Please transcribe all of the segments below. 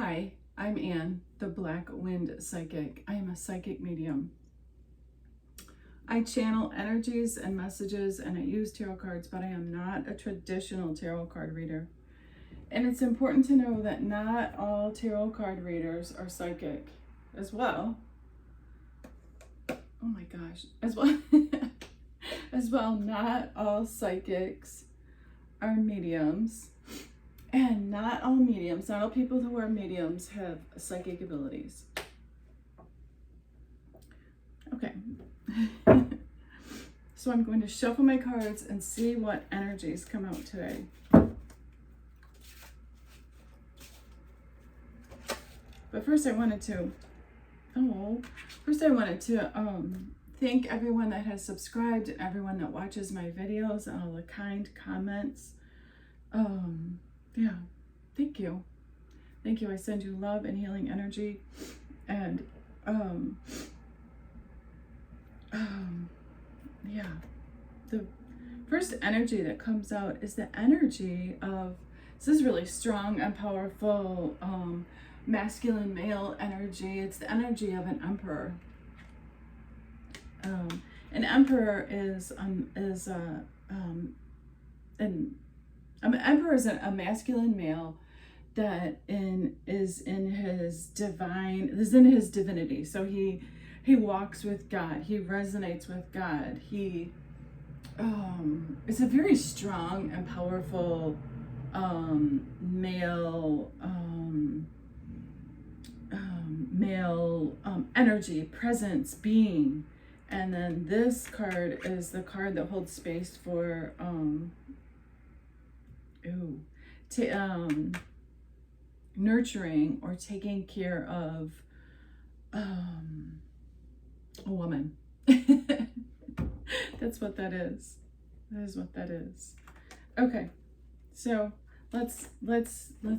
Hi, I'm Anne, the Black Wind Psychic. I am a psychic medium. I channel energies and messages and I use tarot cards, but I am not a traditional tarot card reader. And it's important to know that not all tarot card readers are psychic as well. Oh my gosh, as well, not all psychics are mediums. And not all mediums, not all people who are mediums have psychic abilities. Okay. So I'm going to shuffle my cards and see what energies come out today. But first I wanted to thank everyone that has subscribed, everyone that watches my videos, and all the kind comments. Yeah, thank you. Thank you. I send you love and healing energy. And yeah, the first energy that comes out is the energy of, this is really strong and powerful, masculine male energy. It's the energy of an emperor. An emperor is an emperor is a masculine male that is in his divinity. So he walks with God. He resonates with God. He is a very strong and powerful male energy, presence, being. And then this card is the card that holds space for nurturing or taking care of a woman. That's what that is. That is what that is. Okay, so let's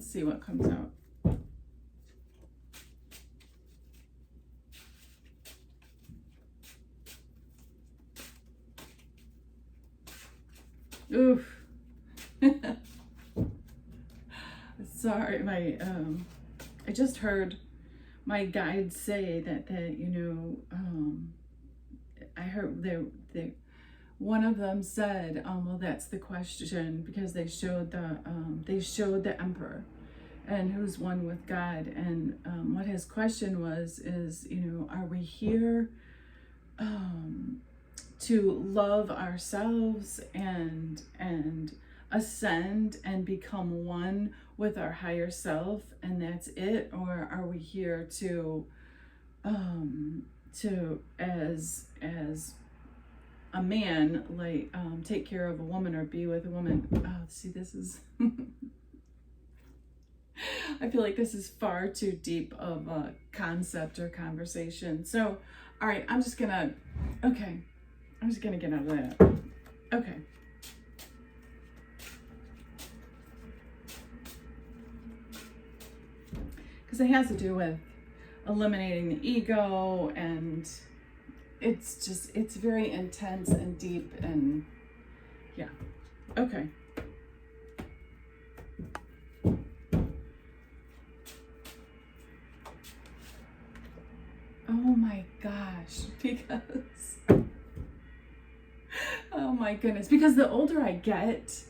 see what comes out. Oof. Sorry, I just heard my guide say that I heard one of them said, well, that's the question, because they showed the emperor and who's one with God, and what his question is, are we here to love ourselves and ascend and become one with our higher self, and that's it? Or are we here to as a man, like take care of a woman or be with a woman? Oh, see, this is I feel like this is far too deep of a concept or conversation. So, all right, I'm just gonna get out of that. Okay. Because it has to do with eliminating the ego, and it's very intense and deep, and yeah. Okay. Oh my gosh, because oh my goodness, because the older I get,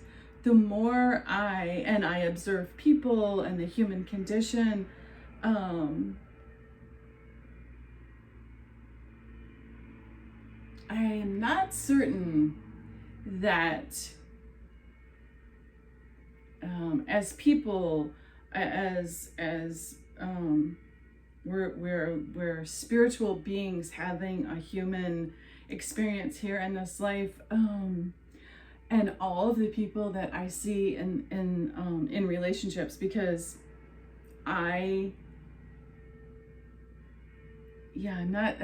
the more I observe people and the human condition, I am not certain that as people, we're spiritual beings having a human experience here in this life, and all of the people that I see in relationships, because I'm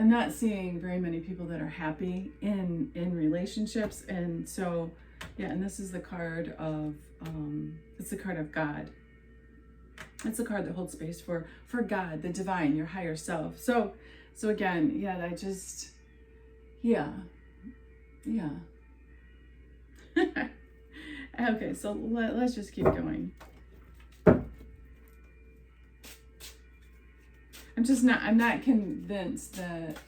not seeing very many people that are happy in relationships. And so and this is the card of it's the card of God. It's the card that holds space for God, the divine, your higher self. So again, Okay, so let's just keep going. I'm not convinced that,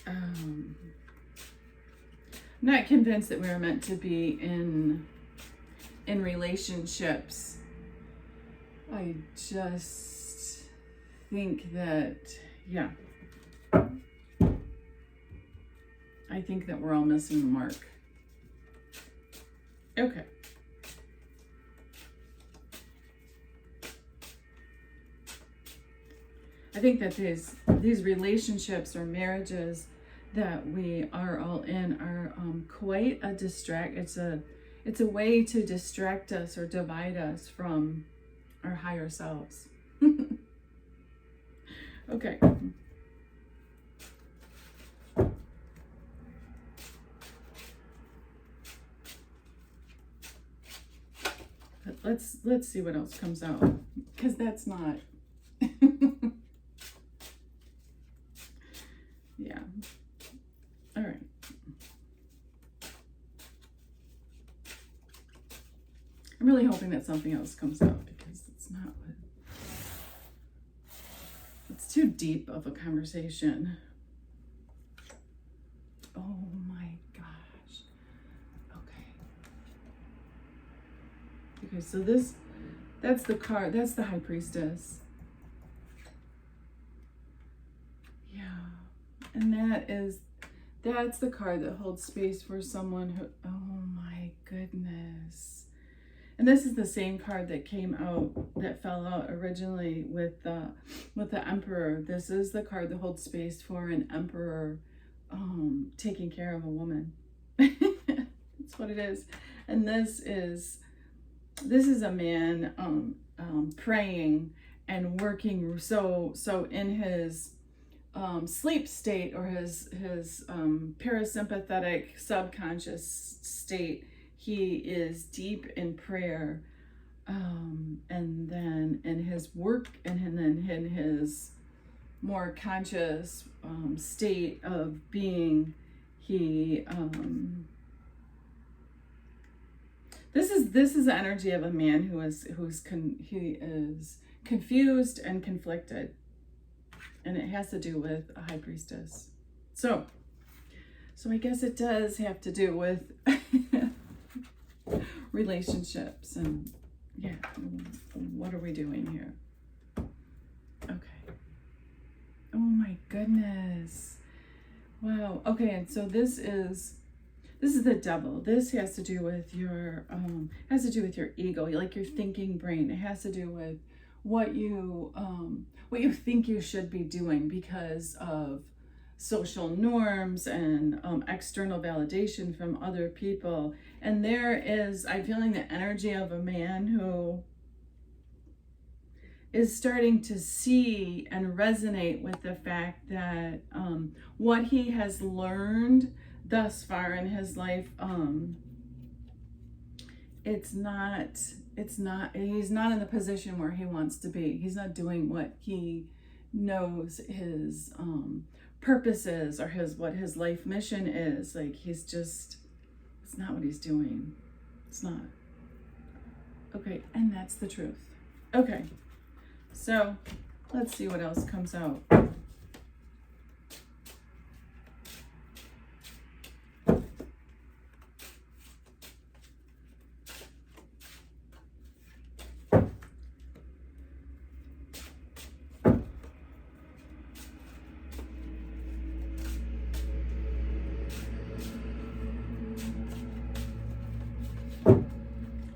I'm not convinced that we're meant to be in relationships. I just think that, yeah, I think that we're all missing the mark. Okay. I think that these relationships or marriages that we are all in are quite a it's a way to distract us or divide us from our higher selves. Okay. Let's see what else comes out, because that's not yeah. All right. I'm really hoping that something else comes out, because it's not what it's too deep of a conversation. Oh my gosh. Okay. Okay, so that's the card, that's the High Priestess. Yeah. And that's the card that holds space for someone who, oh my goodness. And this is the same card that came out, that fell out originally with the Emperor. This is the card that holds space for an emperor taking care of a woman. That's what it is. And this is a man praying and working so in his sleep state, or his parasympathetic subconscious state. He is deep in prayer, and then in his work, and then in his more conscious state of being, he this is the energy of a man he is confused and conflicted, and it has to do with a High Priestess. So I guess it does have to do with relationships, and yeah, what are we doing here? Okay. Oh my goodness. Wow. Okay, and so this is the Devil. This has to do with your ego, like your thinking brain. It has to do with what you think you should be doing because of social norms and external validation from other people. And I'm feeling the energy of a man who is starting to see and resonate with the fact that what he has learned thus far in his life, he's not in the position where he wants to be. He's not doing what he knows his purpose is, or what his life mission is. Like, it's not what he's doing. It's not. Okay, and that's the truth. Okay, so let's see what else comes out.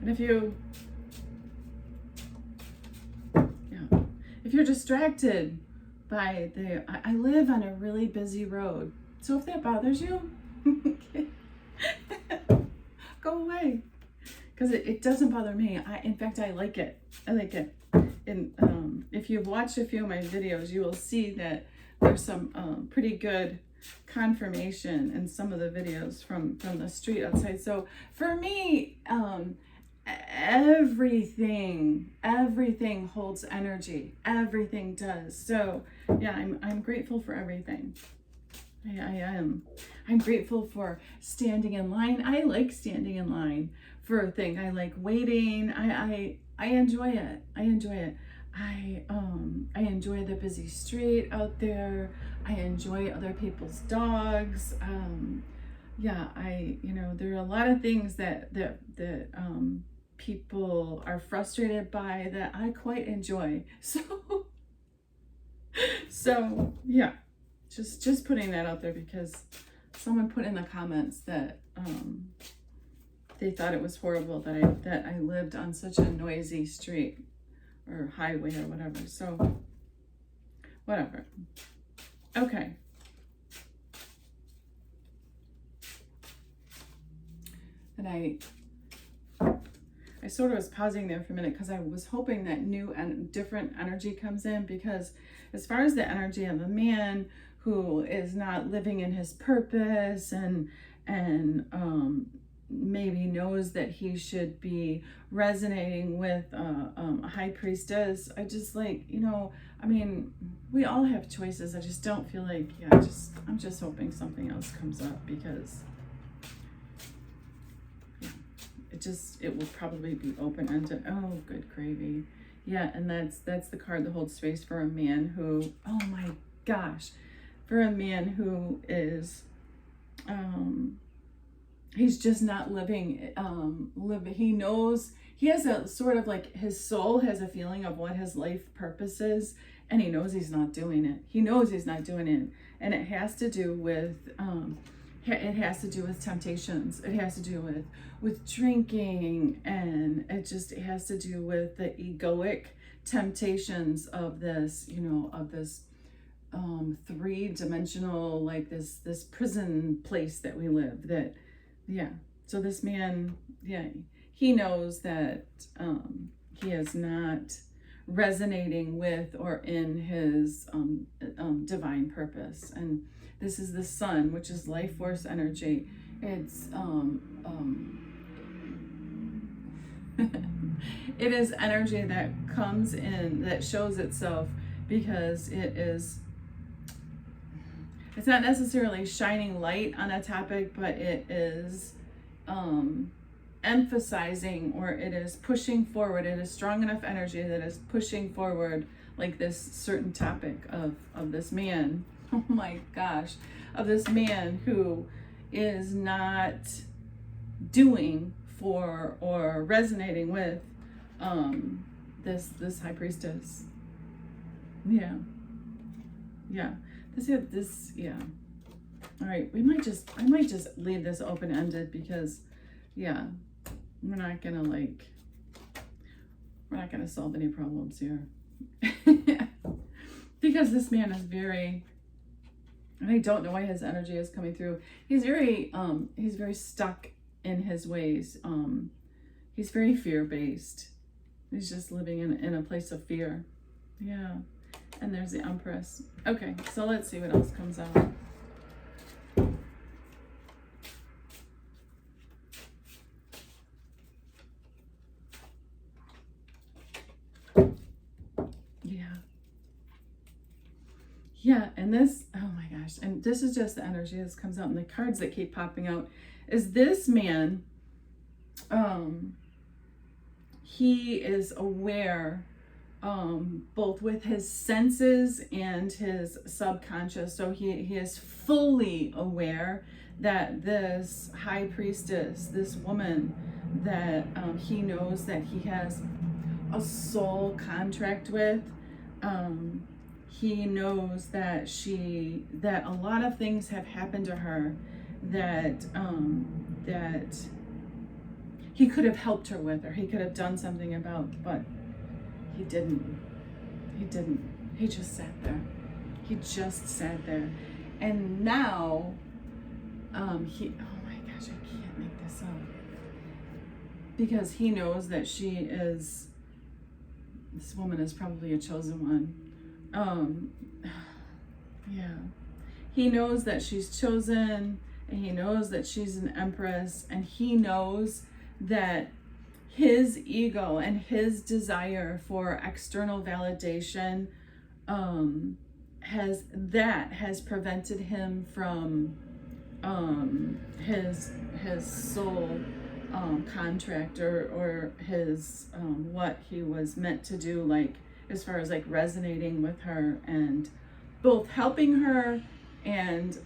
And if you're distracted by I live on a really busy road, so if that bothers you, go away, because it doesn't bother me. In fact, I like it. And if you've watched a few of my videos, you will see that there's some pretty good confirmation in some of the videos from the street outside. So for me, everything holds energy. Everything does. So yeah, I'm grateful for everything. I am. I'm grateful for standing in line. I like standing in line for a thing. I like waiting. I enjoy it. I enjoy it. I enjoy the busy street out there. I enjoy other people's dogs. Yeah, there are a lot of things that people are frustrated by that I quite enjoy. So yeah, just putting that out there because someone put in the comments that they thought it was horrible that I lived on such a noisy street or highway or whatever. So whatever. Okay. And I sort of was pausing there for a minute because I was hoping that new and different energy comes in, because as far as the energy of a man who is not living in his purpose and maybe knows that he should be resonating with a high priestess, I just we all have choices. I just don't feel like, I'm just hoping something else comes up, because it will probably be open-ended. Oh, good gravy. Yeah, and that's the card that holds space for a man who, oh my gosh, for a man who is he's just not living he knows, he has a sort of like, his soul has a feeling of what his life purpose is, and he knows he's not doing it. He knows he's not doing it, and it has to do with temptations. It has to do with drinking, and it has to do with the egoic temptations of this, of this three-dimensional, like this prison place that we live. So this man, he knows that he is not resonating with or in his divine purpose. And this is the sun, which is life force energy. It's it is energy that comes in, that shows itself, because it's not necessarily shining light on a topic, but it is emphasizing, or it is pushing forward. It is strong enough energy that is pushing forward, like this certain topic of this man. Oh my gosh, of this man who is not doing for or resonating with this high priestess. Yeah. All right, I might just leave this open-ended, because we're not gonna solve any problems here. Because this man is very, and I don't know why his energy is coming through. He's very stuck in his ways. He's very fear-based. He's just living in a place of fear. Yeah. And there's the Empress. Okay, so let's see what else comes out. Yeah, and this, oh my gosh, and this is just the energy that comes out, and the cards that keep popping out is this man, he is aware, both with his senses and his subconscious. So he is fully aware that this high priestess, this woman that he knows that he has a soul contract with, he knows that a lot of things have happened to her that he could have helped her with, or he could have done something about, but he didn't. He just sat there. And now, oh my gosh, I can't make this up. Because he knows that this woman is probably a chosen one. He knows that she's chosen, and he knows that she's an empress, and he knows that his ego and his desire for external validation has prevented him from his soul contract or his what he was meant to do, like as far as like resonating with her and both helping her and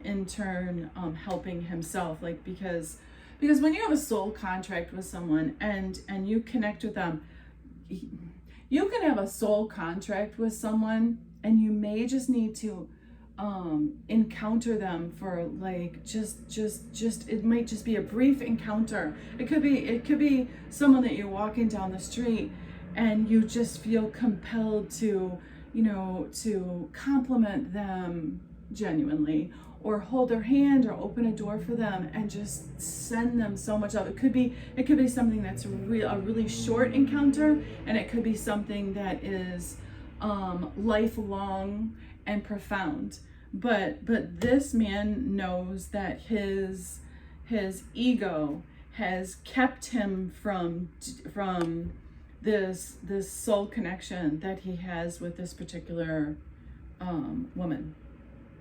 in turn helping himself, like because when you have a soul contract with someone and you connect with them, you can have a soul contract with someone and you may just need to encounter them for like just it might just be a brief encounter. It could be someone that you're walking down the street and you just feel compelled to, you know, to compliment them genuinely, or hold their hand or open a door for them and just send them so much love. It could be something that's a really short encounter, and it could be something that is lifelong and profound. But this man knows that his ego has kept him from this soul connection that he has with this particular woman.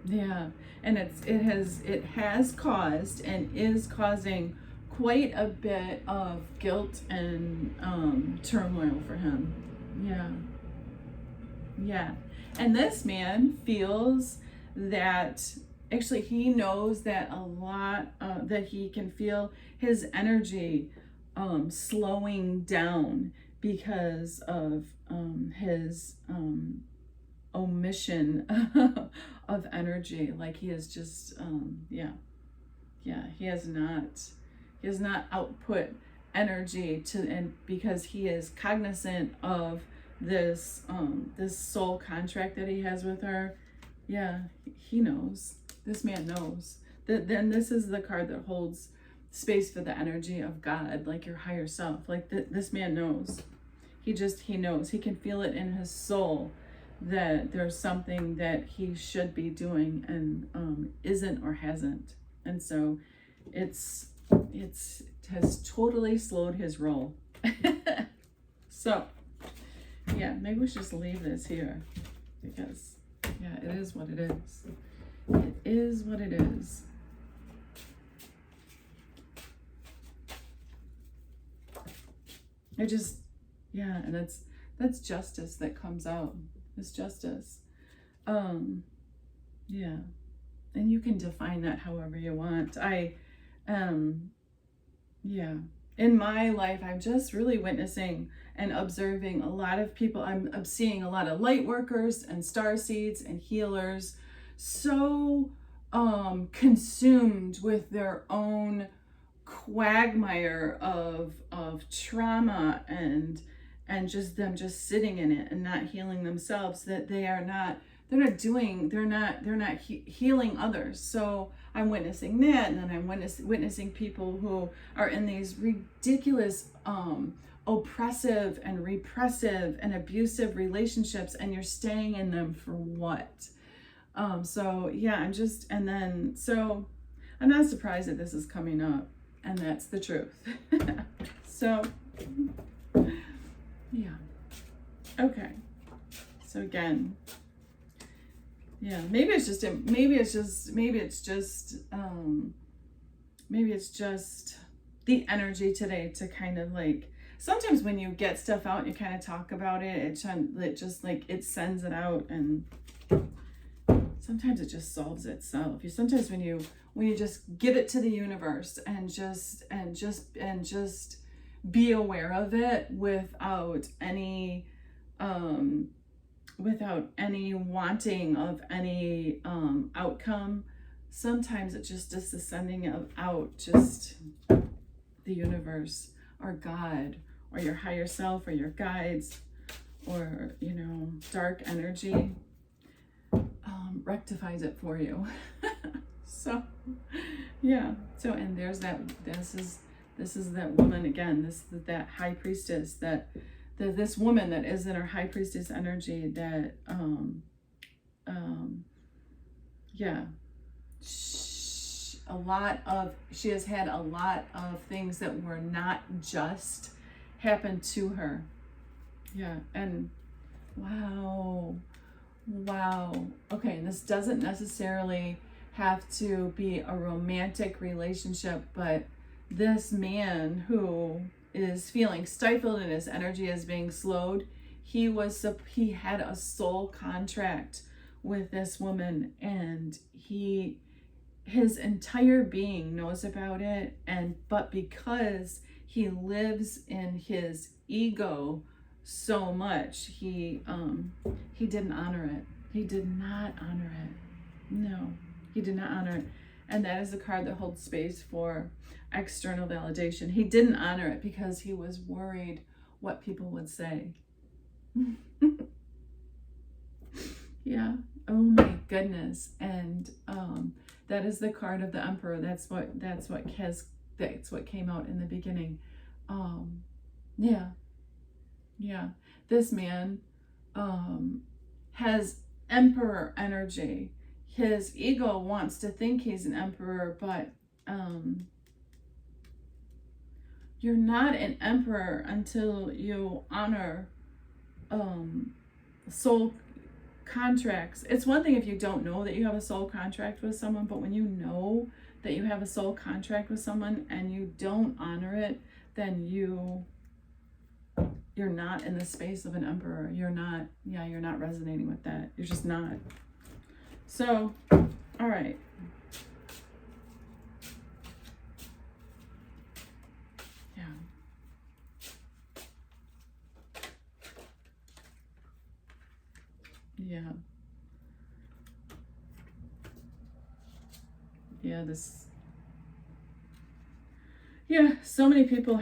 Yeah, and it has caused and is causing quite a bit of guilt and turmoil for him. Yeah, and this man feels that actually he knows that a lot that he can feel his energy slowing down because of his omission of energy. Like he is just he has not output energy to, and because he is cognizant of this this soul contract that he has with her. Yeah, he knows. This man knows that. Then this is the card that holds space for the energy of God, like your higher self. Like this man knows. He knows. He can feel it in his soul that there's something that he should be doing and isn't or hasn't. And so it has totally slowed his roll. So yeah, maybe we should just leave this here, because yeah, it is what it is. It is what it is. And that's justice that comes out. It's justice. Yeah. And you can define that however you want. In my life, I'm just really witnessing and observing a lot of people. I'm seeing a lot of light workers and starseeds and healers so consumed with their own quagmire of trauma and just them just sitting in it and not healing themselves, that they're not healing others. So I'm witnessing that, and then I'm witnessing people who are in these ridiculous oppressive and repressive and abusive relationships, and you're staying in them for what? So I'm not surprised that this is coming up, and that's the truth. So yeah, okay. So again, yeah, maybe it's just the energy today to kind of like, sometimes when you get stuff out and you kind of talk about it, it just like it sends it out, and sometimes it just solves itself. Sometimes when you just give it to the universe and just be aware of it without any wanting of any outcome, sometimes it just is the sending out just the universe or God or your higher self or your guides or dark energy rectifies it for you. So yeah, so and there's that, this is that woman again, that high priestess, this woman that is in her high priestess energy, that she has had a lot of things that were not just happen to her. Yeah, and wow. Okay, and this doesn't necessarily have to be a romantic relationship, but this man who is feeling stifled and his energy is being slowed, he had a soul contract with this woman, and his entire being knows about it, but because he lives in his ego so much, he didn't honor it. He did not honor it. No, he did not honor it. And that is the card that holds space for external validation. He didn't honor it because he was worried what people would say. Yeah. Oh my goodness. And that is the card of the Emperor. That's what came out in the beginning. Yeah. This man has Emperor energy. His ego wants to think he's an emperor, but you're not an emperor until you honor soul contracts. It's one thing if you don't know that you have a soul contract with someone, but when you know that you have a soul contract with someone and you don't honor it, then you're not in the space of an emperor. You're not resonating with that. You're just not. So, all right. Yeah. Yeah. Yeah, so many people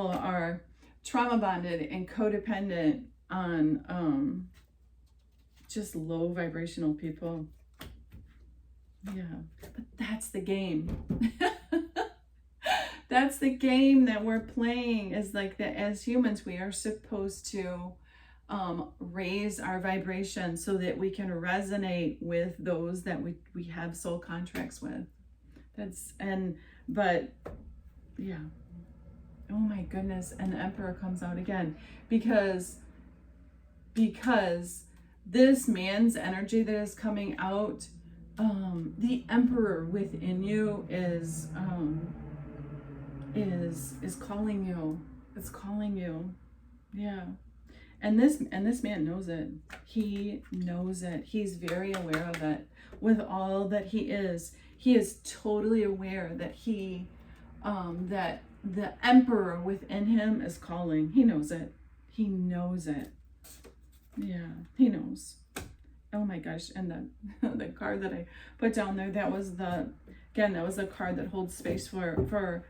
are trauma bonded and codependent on just low vibrational people. Yeah, but that's the game. That's the game that we're playing, is like that as humans we are supposed to raise our vibration so that we can resonate with those that we have soul contracts with. But yeah. Oh my goodness. And the Emperor comes out again because this man's energy that is coming out, the Emperor within you is calling you. It's calling you. Yeah. And this man knows it. He knows it. He's very aware of it. With all that he is totally aware that that the Emperor within him is calling. He knows it. He knows it. Yeah, he knows. Oh my gosh. And the card that I put down there, that was the card that holds space for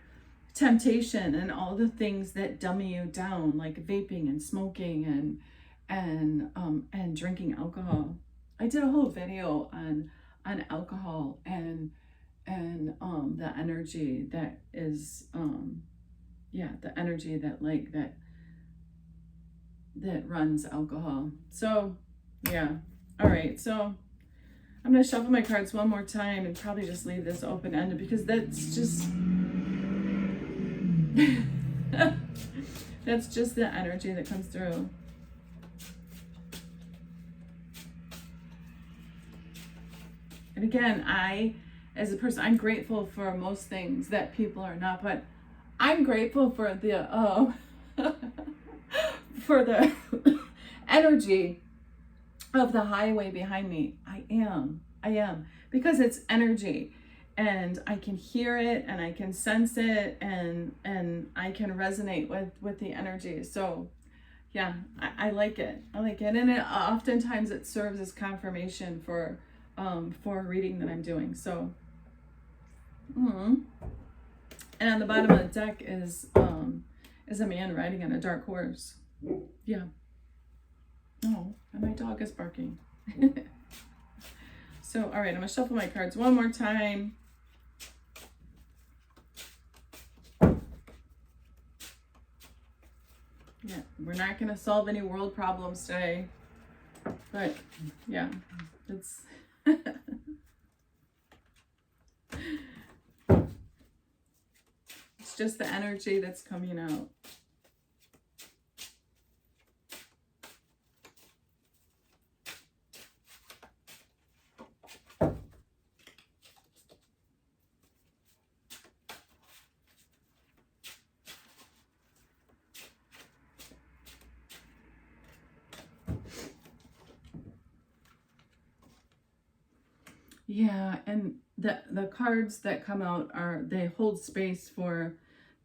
temptation and all the things that dummy you down, like vaping and smoking and drinking alcohol. I did a whole video on alcohol and the energy that is the energy that runs alcohol. So yeah. All right, so I'm gonna shuffle my cards one more time and probably just leave this open-ended because that's just that's just the energy that comes through. And again, as a person, I'm grateful for most things that people are not, but I'm grateful for the for the energy of the highway behind me. I am because it's energy, and I can hear it and I can sense it, and I can resonate with the energy. So yeah, I like it. And oftentimes it serves as confirmation for a reading that I'm doing. So and on the bottom of the deck is a man riding on a dark horse. Yeah. Oh, and my dog is barking. So, all right, I'm gonna shuffle my cards one more time. Yeah, we're not gonna solve any world problems today, but yeah, it's it's just the energy that's coming out. Yeah, and the cards that come out are, they hold space for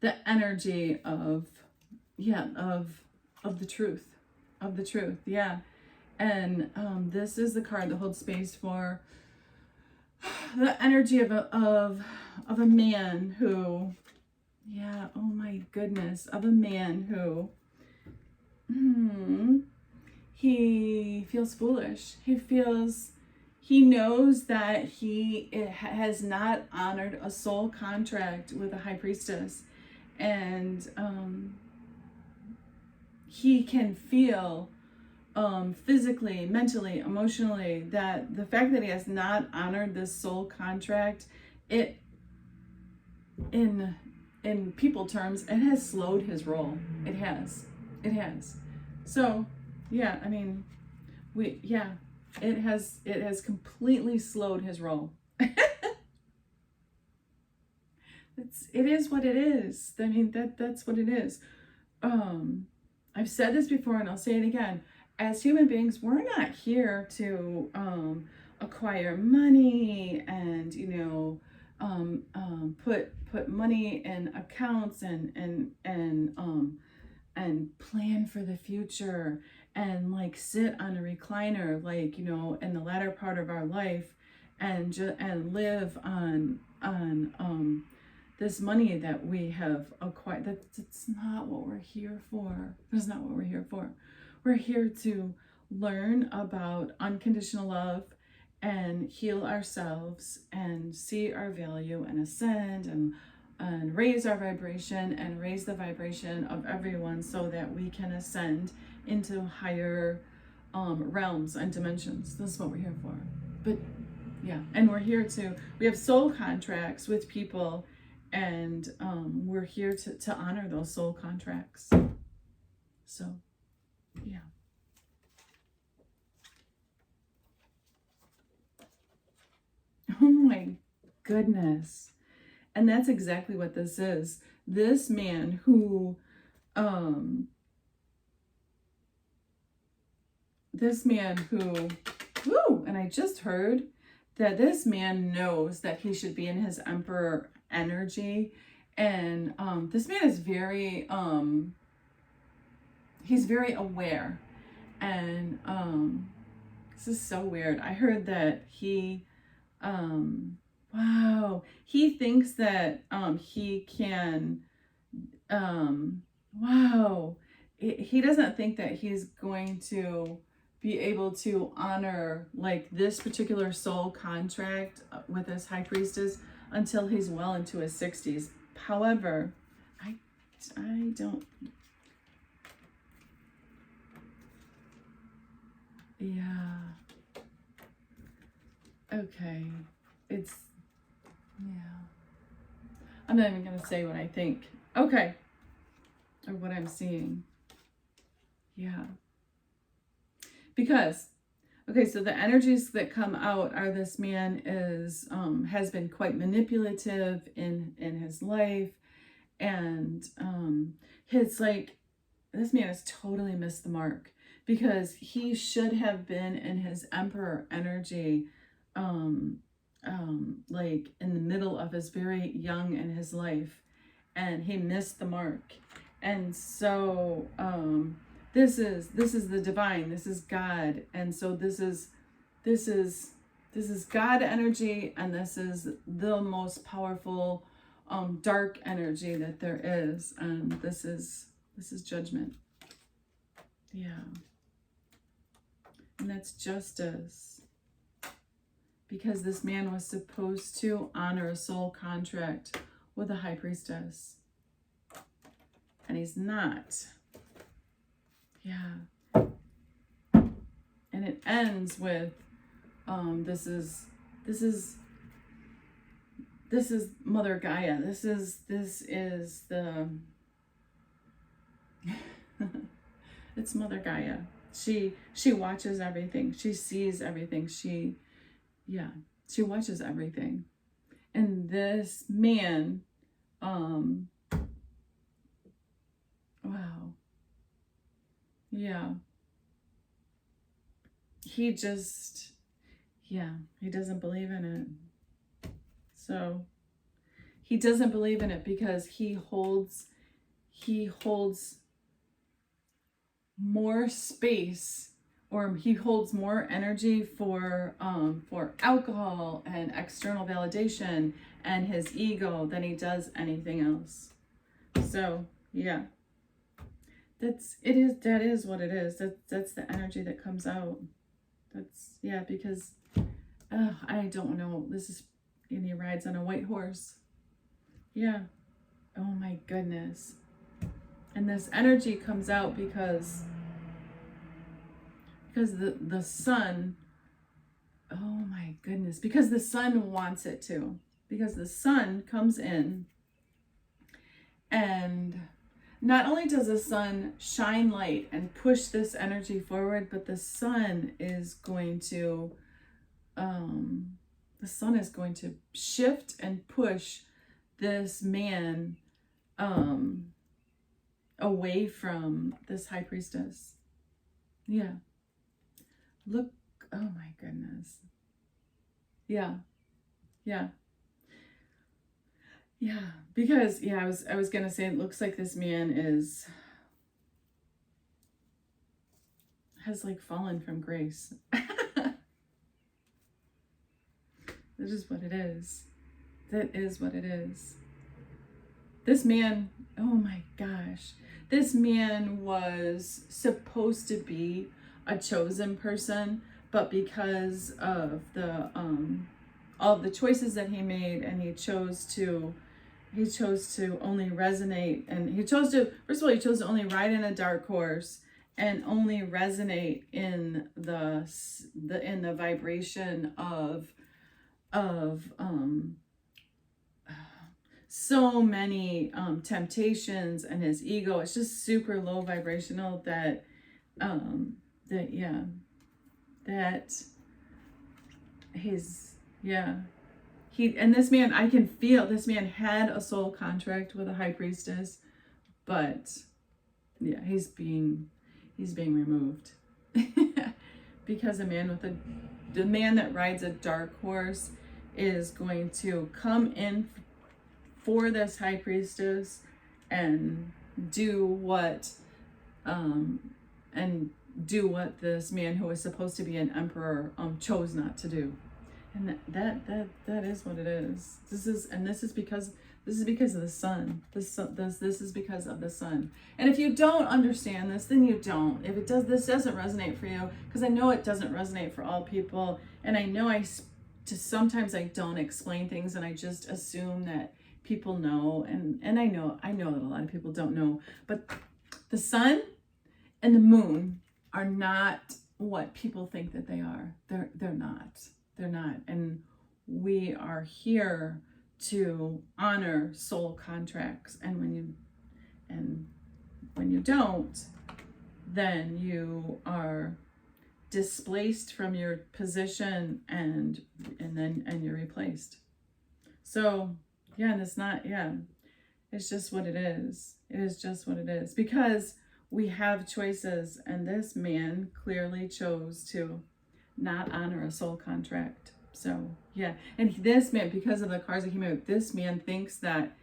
the energy of, yeah, of the truth, of the truth. Yeah. And this is the card that holds space for the energy of a man who, yeah, oh my goodness, of a man who, he feels foolish. He knows that he has not honored a soul contract with a high priestess, and he can feel physically, mentally, emotionally, that the fact that he has not honored this soul contract, it, in people terms, it has slowed his roll. It has. So, yeah, I mean, it has completely slowed his roll. It is what it is. I mean, that's what it is. I've said this before and I'll say it again. As human beings, we're not here to acquire money and, put money in accounts and plan for the future and like sit on a recliner, like, in the latter part of our life, and live on this money that we have acquired. That's not what we're here for. That's not what we're here for. We're here to learn about unconditional love and heal ourselves and see our value and ascend and raise our vibration and raise the vibration of everyone so that we can ascend into higher realms and dimensions. This is what we're here for. But yeah, and we have soul contracts with people, and we're here to honor those soul contracts. So, yeah. Oh my goodness. And that's exactly what this is. This man who, woo, and I just heard that this man knows that he should be in his emperor energy. And this man is he's very aware. And this is so weird. I heard that he thinks that he can he doesn't think that he's going to be able to honor like this particular soul contract with this high priestess until he's well into his 60s. However, I don't, yeah, okay, it's, yeah, I'm not even gonna say what I think, okay, or what I'm seeing. Yeah, because, okay, so the energies that come out are, this man is has been quite manipulative in his life, and his, like, this man has totally missed the mark, because he should have been in his emperor energy like in the middle of his very young in his life, and he missed the mark. And so this is the divine, this is God, and so this is God energy, and this is the most powerful dark energy that there is, and this is judgment. Yeah, and that's justice, because this man was supposed to honor a soul contract with a high priestess, and he's not. Yeah. And it ends with this is Mother Gaia. This is the it's Mother Gaia. She watches everything. She sees everything. She watches everything. And this man, wow. Yeah. yeah, he doesn't believe in it. So he doesn't believe in it because he holds more space, or he holds more energy for alcohol and external validation and his ego than he does anything else. So yeah, that is what it is. That's the energy that comes out. That's, yeah, because I don't know, this is, and he rides on a white horse. Yeah. Oh my goodness. And this energy comes out because the sun, oh my goodness, because the sun wants it to. Because the sun comes in, and not only does the sun shine light and push this energy forward, but the sun is going to shift and push this man away from this high priestess. Yeah. Look, oh my goodness. Yeah. Yeah. Yeah, because yeah, I was gonna say, it looks like this man has like fallen from grace. That is what it is. That is what it is. This man, oh my gosh, this man was supposed to be a chosen person, but because of all of the choices that he made, and he chose to only resonate, and he chose to, first of all, he chose to only ride in a dark horse and only resonate in the vibration of so many temptations, and his ego. It's just super low vibrational, that he's, yeah, and this man, I can feel this man had a soul contract with a high priestess, but yeah, he's being removed. Because the man that rides a dark horse is going to come in for this high priestess and do what this man who was supposed to be an emperor chose not to do. And that is what it is. This is because of the sun. This is because of the sun. And if you don't understand this, then you don't. If this doesn't resonate for you, because I know it doesn't resonate for all people, and I know sometimes I don't explain things, and I just assume that people know, and I know that a lot of people don't know. But the sun and the moon are not what people think that they are. They're not. They're not. And we are here to honor soul contracts. And when you don't, then you are displaced from your position, and you're replaced. So yeah, and it's not, yeah, it's just what it is. It is just what it is, because we have choices, and this man clearly chose to not honor a soul contract. So yeah, and this man, because of the cards that came out, this man thinks that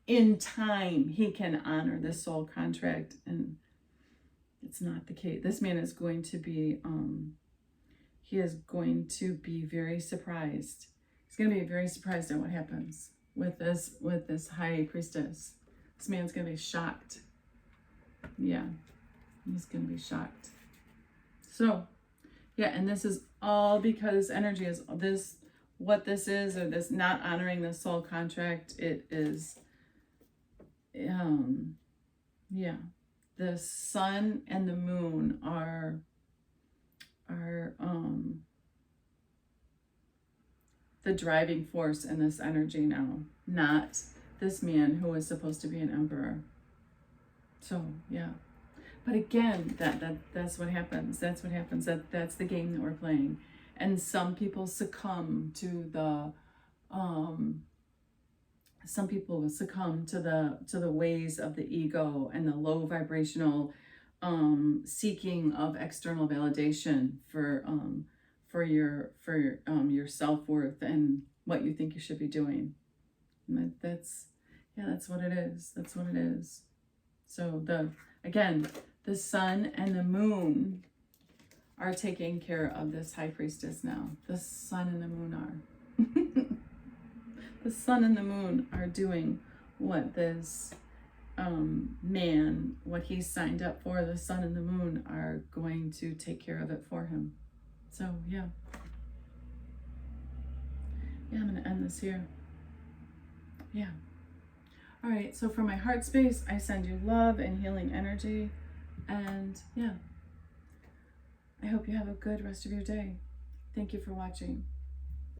in time he can honor this soul contract, and it's not the case. This man is going to be he is going to be very surprised. He's going to be very surprised at what happens with this high priestess. This man's going to be shocked. Yeah, he's going to be shocked. So yeah, and this is all because energy is this, what this is, or this not honoring the soul contract. It is, yeah, the sun and the moon are the driving force in this energy now, not this man who is supposed to be an emperor. So yeah. But again, that's what happens. That's what happens. That's the game that we're playing. And some people succumb to the ways of the ego and the low vibrational seeking of external validation for your self-worth and what you think you should be doing. And that's what it is. That's what it is. So the sun and the moon are taking care of this high priestess now. The sun and the moon are. The sun and the moon are doing what this man, what he signed up for. The sun and the moon are going to take care of it for him. So yeah, I'm going to end this here. Yeah. All right, so for my heart space, I send you love and healing energy. And yeah, I hope you have a good rest of your day. Thank you for watching.